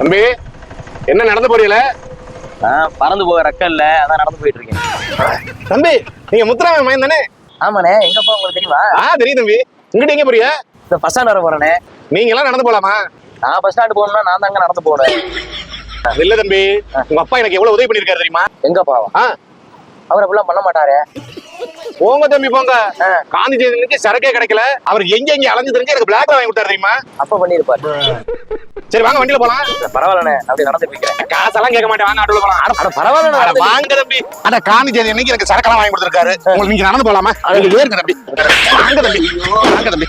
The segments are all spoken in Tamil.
தம்பி என்ன நடந்து போறீல? பறந்து போக ரெக்க இல்ல, அதான் நடந்து போயிட்டு இருக்கேன். தம்பி நீங்க முத்துராமன் மகன் தானே? ஆமாண்ணே, எங்கப்பா உங்களுக்கு தெரியுமா? தெரியும் தம்பி. இங்கிட்ட எங்க போறியா? இந்த பஸ் ஸ்டாண்ட் வர போறேனே. நீங்க எல்லாம் நடந்து போலாமா? நான் பஸ் ஸ்டாண்ட் போகணும்னா நான் தாங்க நடந்து போனேன். இல்ல தம்பி, உங்க அப்பா எனக்கு எவ்வளவு உதவி பண்ணிருக்காரு தெரியுமா? எங்கப்பாவா? அவர் அப்படிலாம் பண்ண மாட்டாரு. போங்க தம்பி போங்க. காந்தி ஜெயந்திக்கு சரக்கே கிடைக்கல, அவர் எங்க அலைஞ்சு தெரிஞ்சு எனக்கு பிளாக் வாங்கி கொடுத்தாரு தெரியுமா? அப்ப பண்ணிருப்பாரு. சரி வாங்க வண்டியில போலாம். பரவாயில்லண்ணே, அப்படி நடந்து போய்க்கிறேன். காசெல்லாம் கேட்க மாட்டேன், வாங்க ஆட்டோல போலாம். அட பரவாயில்ல, வாங்க தம்பி. அட காந்தி ஜெயந்தி அன்னைக்கு எனக்கு சரக்கெல்லாம் வாங்கி கொடுத்திருக்காரு. உங்களுக்கு நீங்க நடந்து போலாமா? ஏறுங்க தம்பி. வாங்க தம்பி, வாங்க தம்பி.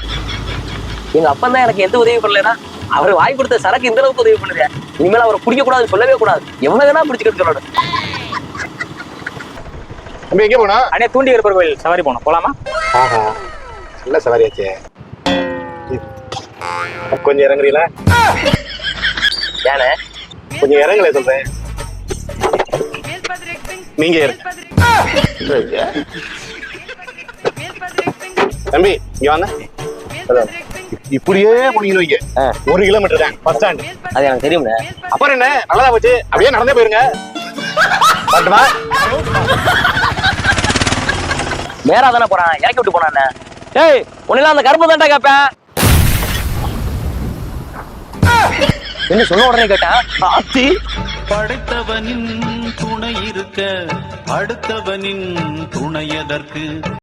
எங்க அப்பா தான் எனக்கு எந்த உதவி பண்ணலன்னா, அவர் வாங்கி கொடுத்த சரக்கு இந்த அளவுக்கு உதவி பண்ணுறேன். இனிமேல் அவரை பிடிக்க கூடாது, சொல்லவே கூடாது. எவ்வளவு வேணா பிடிச்சிக்கிட்டு சொல்லணும். தம்பி எங்க போனா? அண்ணே, தூண்டி கருப்பர் கோயில் சவாரி போனோம், போலாமா? நல்ல சவாரியாச்சே. கொஞ்சம் இறங்குறீங்களா? ஏனே கொஞ்சம் இறங்கல சொல்றேன். நீங்க தம்பி இங்க வாங்க. இப்படியே போனீங்க வைங்க, 1 கிலோமீட்டர் தான் பஸ் ஸ்டாண்ட். அது எனக்கு தெரியும்ண்ணே. அப்புறம் என்ன, நல்லதா போச்சு. அப்படியே நடந்தே போயிருங்க. நேரா தானே போறான், இறக்கி விட்டு போனானே. ஏய், உன்னெல்லாம் அந்த கருப்பு தான்டா கேப்பேன். என்ன சொன்ன உடனே கேட்டேன். படைத்தவனின் துணை இருக்க அடுத்தவனின் துணை எதற்கு?